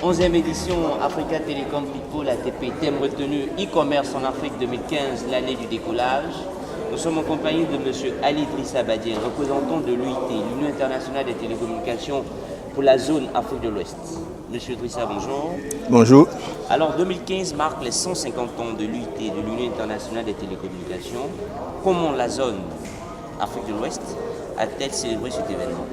11e édition Africa Telecom People ATP, thème retenu e-commerce en Afrique 2015, l'année du décollage. Nous sommes en compagnie de M. Ali Drissa Badiel, représentant de l'UIT, l'Union internationale des télécommunications pour la zone Afrique de l'Ouest. Monsieur Drissa, bonjour. Bonjour. Alors 2015 marque les 150 ans de l'UIT, de l'Union internationale des télécommunications. Comment la zone Afrique de l'Ouest a-t-elle célébré cet événement?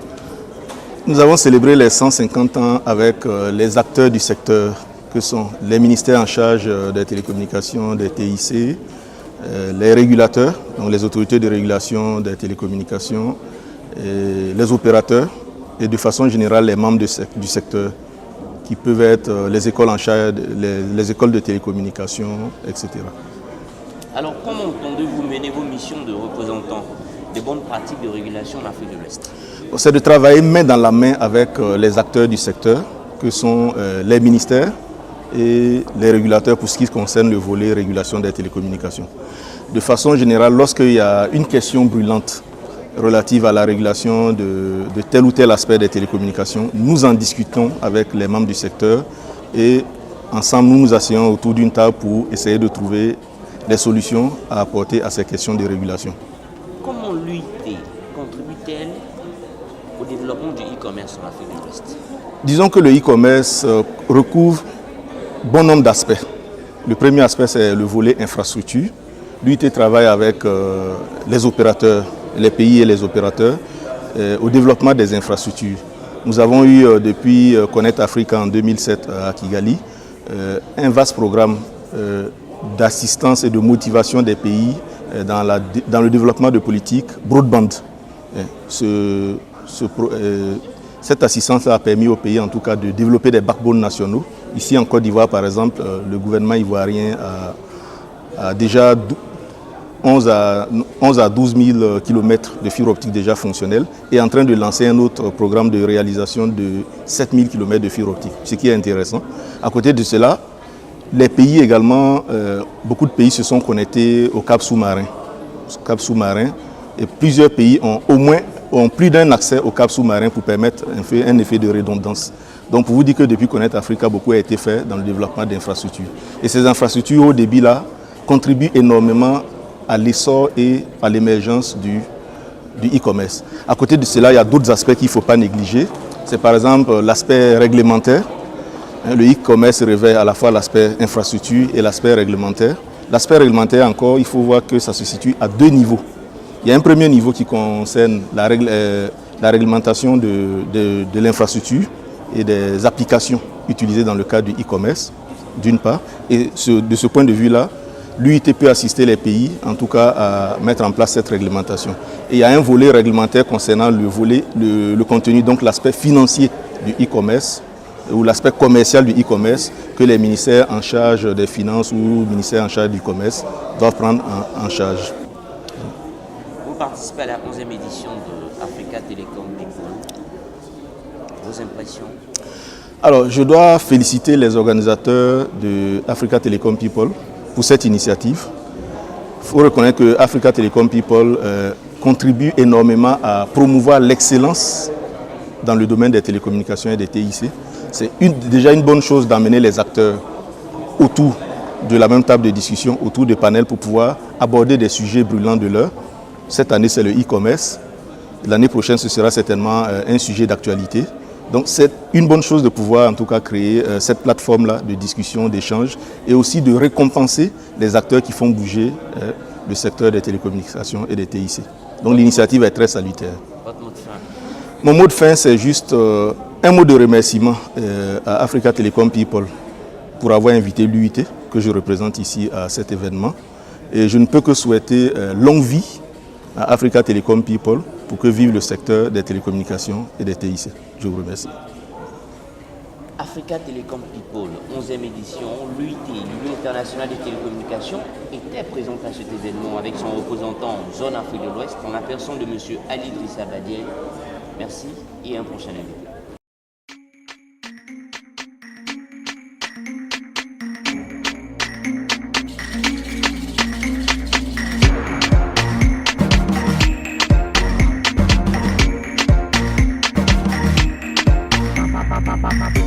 Nous avons célébré les 150 ans avec les acteurs du secteur, que sont les ministères en charge des télécommunications, des TIC, les régulateurs, donc les autorités de régulation des télécommunications, et les opérateurs et de façon générale les membres du secteur, qui peuvent être les écoles en charge, les écoles de télécommunications, etc. Alors comment entendez-vous mener vos missions de représentants des bonnes pratiques de régulation en Afrique de l'Ouest? C'est de travailler main dans la main avec les acteurs du secteur, que sont les ministères et les régulateurs pour ce qui concerne le volet régulation des télécommunications. De façon générale, lorsqu'il y a une question brûlante relative à la régulation de tel ou tel aspect des télécommunications, nous en discutons avec les membres du secteur et ensemble nous nous asseyons autour d'une table pour essayer de trouver des solutions à apporter à ces questions de régulation. Comment l'UIT contribue-t-elle au développement du e-commerce en Afrique de l'Ouest? Disons que le e-commerce recouvre bon nombre d'aspects. Le premier aspect, c'est le volet infrastructure. L'UIT travaille avec les opérateurs, les pays et les opérateurs au développement des infrastructures. Nous avons eu, depuis Connect Africa en 2007 à Kigali, un vaste programme d'assistance et de motivation des pays dans le développement de politiques broadband. Cette assistance a permis au pays en tout cas de développer des backbones nationaux. Ici en Côte d'Ivoire par exemple, le gouvernement ivoirien a déjà 11 à 12 000 km de fibre optique déjà fonctionnelle et est en train de lancer un autre programme de réalisation de 7 000 km de fibre optique, ce qui est intéressant. À côté de cela, les pays également, beaucoup de pays se sont connectés au câble sous-marin. Et plusieurs pays ont plus d'un accès au câble sous-marin pour permettre un effet de redondance. Donc pour vous dire que depuis Connect Africa, beaucoup a été fait dans le développement d'infrastructures. Et ces infrastructures haut débit là contribuent énormément à l'essor et à l'émergence du e-commerce. À côté de cela, il y a d'autres aspects qu'il ne faut pas négliger. C'est par exemple l'aspect réglementaire. Le e-commerce revêt à la fois l'aspect infrastructure et l'aspect réglementaire. L'aspect réglementaire encore, il faut voir que ça se situe à deux niveaux. Il y a un premier niveau qui concerne la réglementation de l'infrastructure et des applications utilisées dans le cadre du e-commerce, d'une part. Et de ce point de vue-là, l'UIT peut assister les pays, en tout cas, à mettre en place cette réglementation. Et il y a un volet réglementaire concernant le contenu, donc l'aspect financier du e-commerce, ou l'aspect commercial du e-commerce que les ministères en charge des finances ou ministères en charge du commerce doivent prendre en charge. Vous participez à la 11e édition de Africa Telecom People. Vos impressions? Alors, je dois féliciter les organisateurs de Africa Telecom People pour cette initiative. Il faut reconnaître que Africa Telecom People contribue énormément à promouvoir l'excellence dans le domaine des télécommunications et des TIC. C'est déjà une bonne chose d'amener les acteurs autour de la même table de discussion, autour des panels pour pouvoir aborder des sujets brûlants de l'heure. Cette année, c'est le e-commerce. L'année prochaine, ce sera certainement un sujet d'actualité. Donc c'est une bonne chose de pouvoir en tout cas créer cette plateforme-là de discussion, d'échange et aussi de récompenser les acteurs qui font bouger le secteur des télécommunications et des TIC. Donc l'initiative est très salutaire. Votre mot de fin? Mon mot de fin, c'est juste un mot de remerciement à Africa Telecom People pour avoir invité l'UIT que je représente ici à cet événement. Et je ne peux que souhaiter longue vie à Africa Telecom People pour que vive le secteur des télécommunications et des TIC. Je vous remercie. Africa Telecom People, 11e édition, l'UIT, l'Union internationale des télécommunications, était présente à cet événement avec son représentant zone Afrique de l'Ouest en la personne de M. Ali Drissa Badiel. Merci et à un prochain invité. Bye.